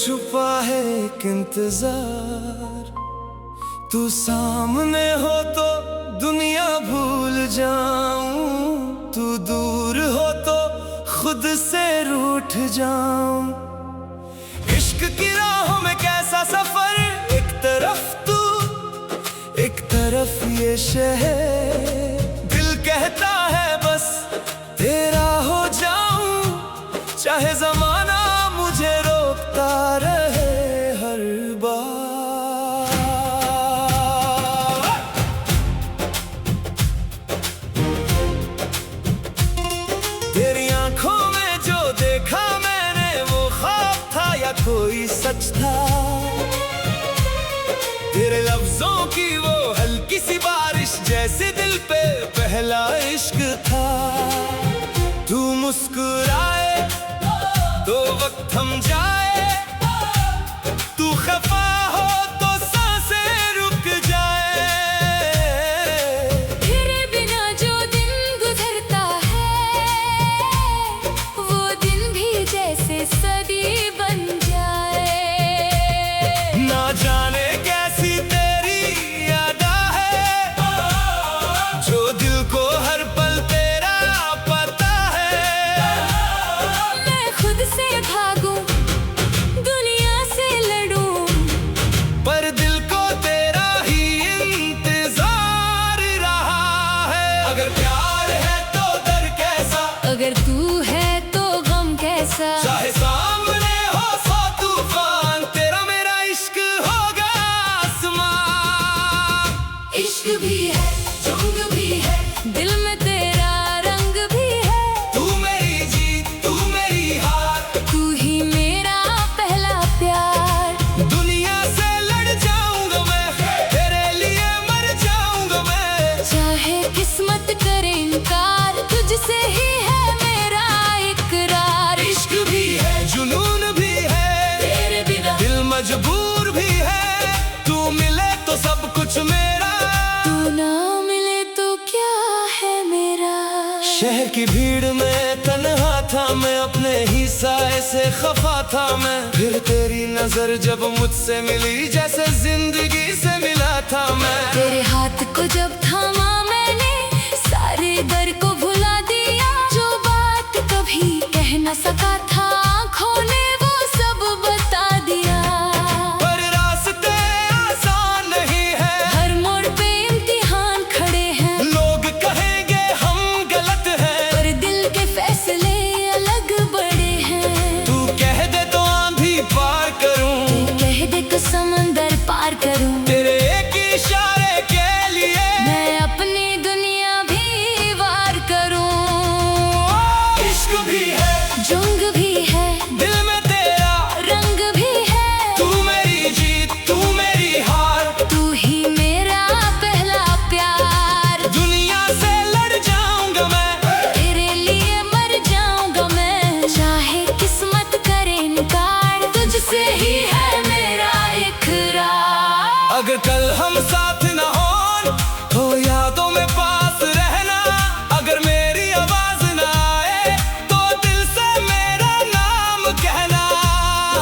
छुपा है एक इंतजार। तू सामने हो तो दुनिया भूल जाऊं, तू दूर हो तो खुद से रूठ जाऊं। इश्क की राहों में कैसा सफर, एक तरफ तू एक तरफ ये शहर। दिल कहता है बस तेरा हो जाऊं, चाहे जमाना मुझे रोकता रहे हर बार। तेरी आंखों में जो देखा मैंने, वो ख्वाब था या कोई सच था। तेरे लफ्जों की वो हल्की सी बारिश जैसे दिल पे पहला इश्क था। तू मुस्कुराए तो वक्त थम जाए, तू खफा हो तो सांसें रुक जाए। तेरे बिना जो दिन गुजरता है, वो दिन भी जैसे सदी बन जाए। ना जाने कैसी तेरी यादा है, जो दिल को हर पल तेरा पता है। मैं खुद से भागूं, दुनिया से लड़ूं, पर दिल को तेरा ही इंतजार रहा है। अगर प्यार है तो डर कैसा, अगर तू है तो गम कैसा। चाहे सामने हो सौ तूफान, तेरा मेरा इश्क होगा आसमान। इश्क भी है, जुंग भी है, दिल में तेरा रंग भी है। तू मेरी जीत, तू मेरी हार, तू ही मेरा पहला प्यार। दुनिया से लड़ जाऊंगा मैं, तेरे लिए मर जाऊंगा मैं। चाहे किस्मत करे इनकार, तुझसे ही है मेरा इकरार। इश्क भी है, जुनून भी है, तेरे बिना दिल मजबूर भी है। तू मिले तो सब कुछ मेरा, तू ना मिले तो क्या है मेरा। शहर की भीड़ में तन्हा था मैं, अपने ही साए से खफा था मैं। फिर तेरी नजर जब मुझसे मिली, जैसे जिंदगी से मिला था मैं। तेरे हाथ को जब थामा मैंने, सारे डर को भुला दिया। जो बात कभी कह न सका था, आँखों ने वो सब बता दिया। पर रास्ते आसान नहीं है, हर मोड़ पे इम्तिहान खड़े हैं। लोग कहेंगे हम गलत हैं, पर दिल के फैसले अलग बड़े हैं। तू कह दे तो आंधी पार करूं, तू कह दे तो समंदर पार करूं। तेरे एक इशारे के लिए मैं अपनी दुनिया भी वार करूं। इश्क भी है, जुंग भी है, दिल में तेरा रंग भी है। तू मेरी जीत, तू मेरी हार, तू ही मेरा पहला प्यार। दुनिया से लड़ जाऊंगा मैं, तेरे लिए मर जाऊंगा मैं। चाहे किस्मत करे इनकार, तुझसे ही है मेरा इकरार। अगर कल हम साथ न हो तो यादों में पास रहना। अगर मेरी आवाज न आए तो दिल से मेरा नाम कहना।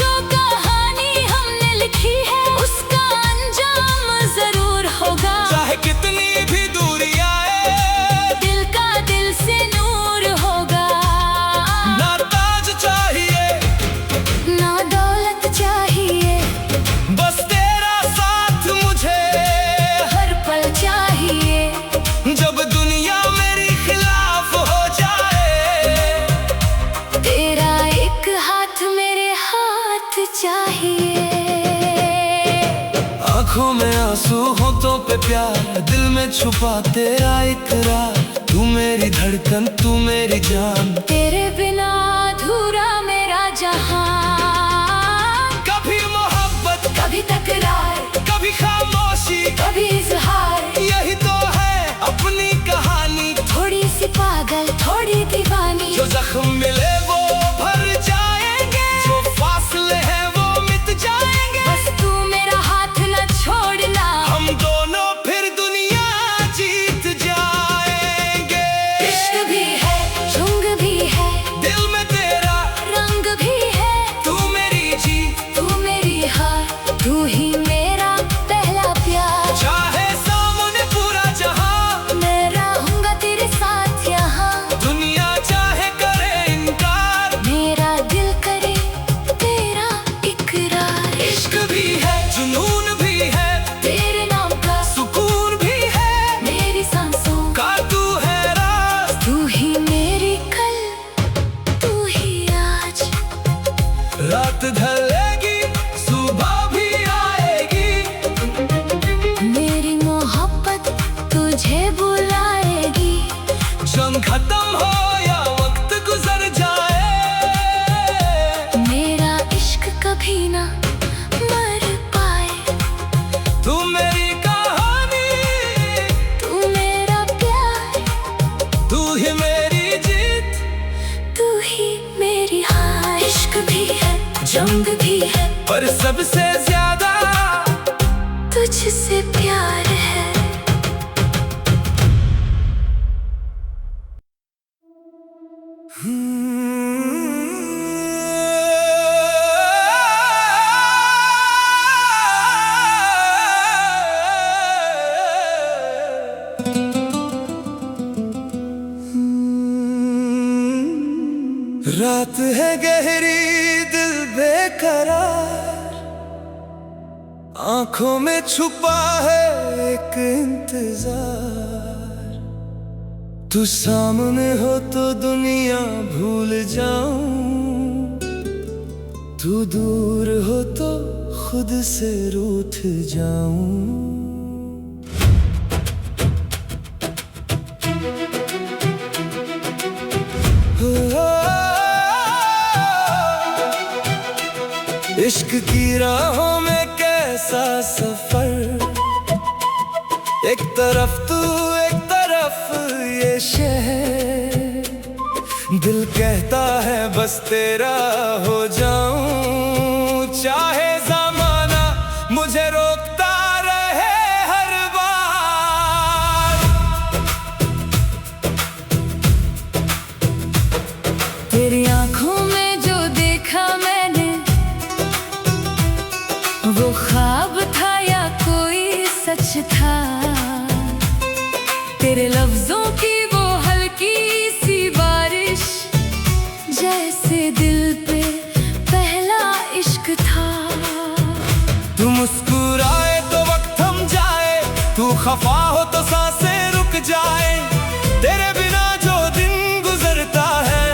जो कहानी हमने लिखी है, उसका अंजाम जरूर होगा। चाहे कितनी भी दूरी आए, दिल का दिल से नूर होगा। ना ताज चाहिए, ना दौलत चाहिए, बस तेरा साथ मुझे हर पल चाहिए। जब दुनिया मेरी खिलाफ हो जाए, तेरा एक हाथ मेरे हाथ चाहिए। आंखों में आंसू, होठों पे प्यार, दिल में छुपा तेरा इकरार। तू मेरी धड़कन, तू मेरी जान, तेरे बिना अधूरा मेरा जहां। कभी मोहब्बत, कभी तकरार, कभी खामोशी, कभी इजहार। यही तो है अपनी कहानी। थोड़ी सी पागल, थोड़ी दीवानी। जो जख्म मिले वो भर जाएंगे, जो फासले हैं वो मिट जाएंगे। बस तू मेरा हाथ न छोड़ना, हम दोनों फिर दुनिया जीत जाएंगे। इश्क भी है, जुंग भी है, दिल में तेरा रंग भी है। तू मेरी इश्क भी है, जुनून भी है, तेरे नाम का सुकून भी है, मेरी सांसों का तू है राज। तू ही मेरी कल, तू ही आज। रात ढलेगी, सुबह भी आएगी, मेरी मोहब्बत तुझे बुलाएगी। जंग खत्म हो या वक्त गुजर जाए, मेरा इश्क कभी ना मर पाए। तू मेरी कहानी, तू मेरा प्यार, तू ही मेरी जीत। तू ही मेरी हार। इश्क भी है, जंग भी है, पर सबसे ज्यादा तुझसे प्यार है। रात है गहरी, दिल बेकरार, आंखों में छुपा है एक इंतजार। तू सामने हो तो दुनिया भूल जाऊं, तू दूर हो तो खुद से रूठ जाऊं। इश्क की राहों में कैसा सफर, एक तरफ तू एक तरफ ये शहर। दिल कहता है बस तेरा हो जाऊं, चाहे ज़माना मुझे रोकता रहे हर बार। तेरी आंखों में जो देखा मैंने, वो ख्वाब था या कोई सच था। तेरे लफ्जों की वो हल्की सी बारिश, जैसे दिल पे पहला इश्क था। तू मुस्कुराए तो वक्त थम जाए, तू खफा हो तो सांसें रुक जाए। तेरे बिना जो दिन गुजरता है,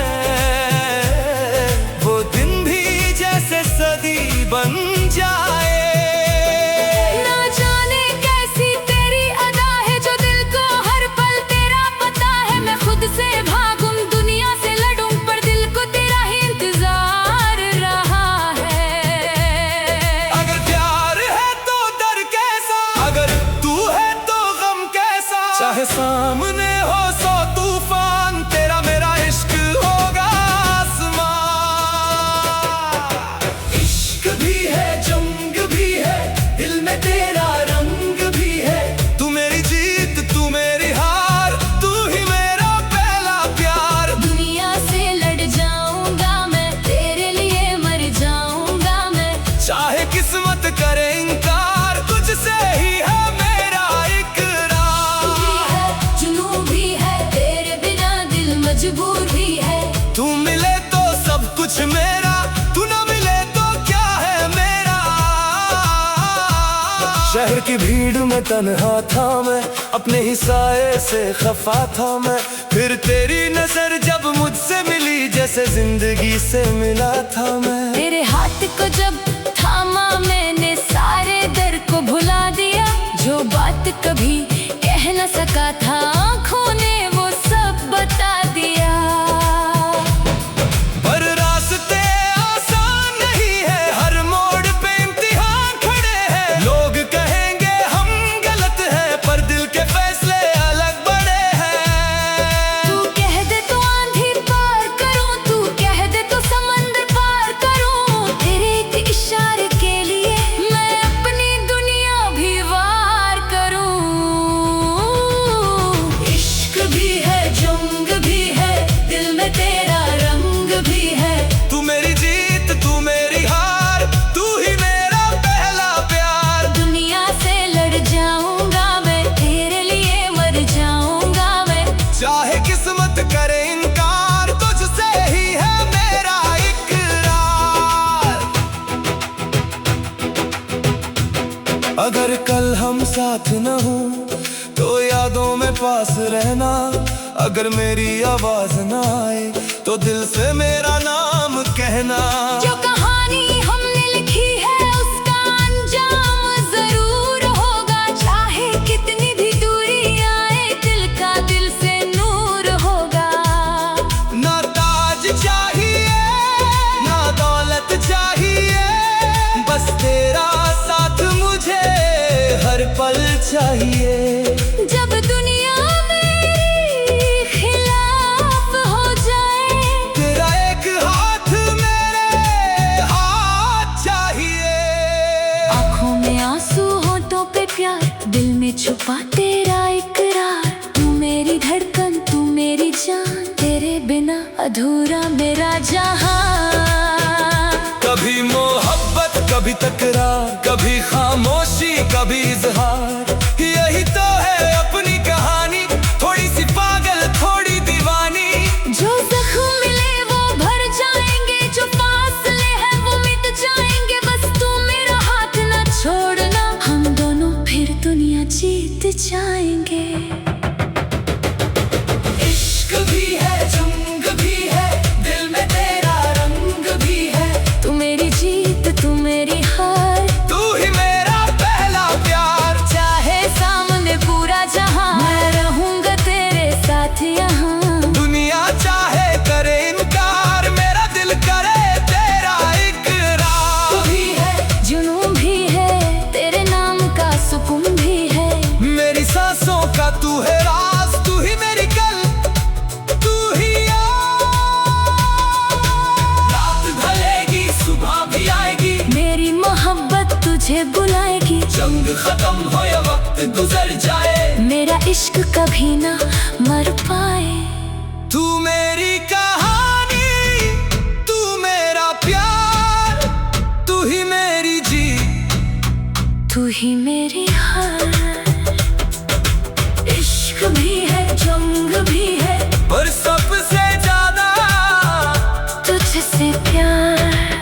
वो दिन भी जैसे सदी बन जाए। ना जाने कैसी तेरी अदा है, जो दिल को हर पल तेरा पता है। मैं खुद से भागूं, दुनिया से लड़ूं, पर दिल को तेरा ही इंतजार रहा है। अगर प्यार है तो डर कैसा, अगर तू है तो गम कैसा। चाहे सामने हो सौ तूफान, तेरा मेरा इश्क होगा आसमां। इश्क भी है, जंग भी है, दिल में तेरा रंग भी है। तू मेरी जीत, तू मेरी हार, तू ही मेरा पहला प्यार। दुनिया से लड़ जाऊंगा मैं, तेरे लिए मर जाऊंगा मैं। चाहे किस्मत करे इनकार, तुझसे ही है मेरा इकरार। तू भी है, जुनून भी है, तेरे बिना दिल मजबूर भी है। तू मिले तो सब कुछ मेरा, तू ना मिले तो क्या है मेरा। शहर की भीड़ में तन्हा था मैं, अपने ही साए से खफा था मैं। फिर तेरी नजर जब मुझसे मिली, जैसे जिंदगी से मिला था मैं। तेरे हाथ को जब थामा मैंने, सारे दर्द को भुला दिया। जो बात कभी कह न सका था, आँखों ने वो सब बता दिया। पर रास्ते आसान नहीं है, हर मोड़ पे इम्तिहान खड़े हैं। लोग कहेंगे हम गलत हैं, पर दिल के फैसले अलग बड़े हैं। तू कह दे तो आंधी पार करूं, तू कह दे तो समंदर पार करूं। तेरे एक इश्क अगर कल हम साथ न हो तो यादों में पास रहना। अगर मेरी आवाज न आए तो दिल से मेरा नाम कहना। जो कहानी हमने लिखी है उसका अंजाम जरूर होगा। चाहे कितनी भी दूरी आए दिल का दिल से नूर होगा। ना ताज चाहिए ना दौलत चाहिए, बस तेरा साथ मुझे हर पल चाहिए। जब दुनिया मेरे खिलाफ हो जाए तेरा एक हाथ मेरे हाथ चाहिए। आँखों में आंसू होठों पे प्यार, दिल में छुपा तेरा इकरार। तू मेरी धड़कन तू मेरी जान, तेरे बिना अधूरा मेरा जहां। कभी मोहब्बत कभी तकरार, कभी खामोशी कभी इजहार। यही तो है अपनी कहानी, थोड़ी सी पागल थोड़ी दीवानी। जो जख्म मिले वो भर जाएंगे, जो फासले हैं वो मिट जाएंगे। बस तू मेरा हाथ ना छोड़ना, हम दोनों फिर दुनिया जीत जाएंगे। इश्क भी है जंग भी है, दिल में तेरा रंग भी है। तू मेरी जीत तू मेरी हार, तू ही मेरा पहला प्यार। चाहे सामने पूरा जहां, मैं रहूंगा तेरे साथ यहाँ। दुनिया चाहे करे इनकार, मेरा दिल करे तेरा इकरार। तू भी है जुनून भी है, तेरे नाम का सुकून भी है। मेरी सांसों का तू है राज, तू ही मेरी कल तू ही आज। रात ढलेगी सुबह भी आएगी, मेरी मोहब्बत तुझे बुलाएगी। जंग खत्म हो या वक्त गुजर जाए, मेरा इश्क कभी ना मर पाए। तू मेरी कहानी तू मेरा प्यार, तू ही मेरी जीत तू ही मेरी हार। इश्क भी है जंग भी है, पर सबसे ज्यादा तुझसे प्यार।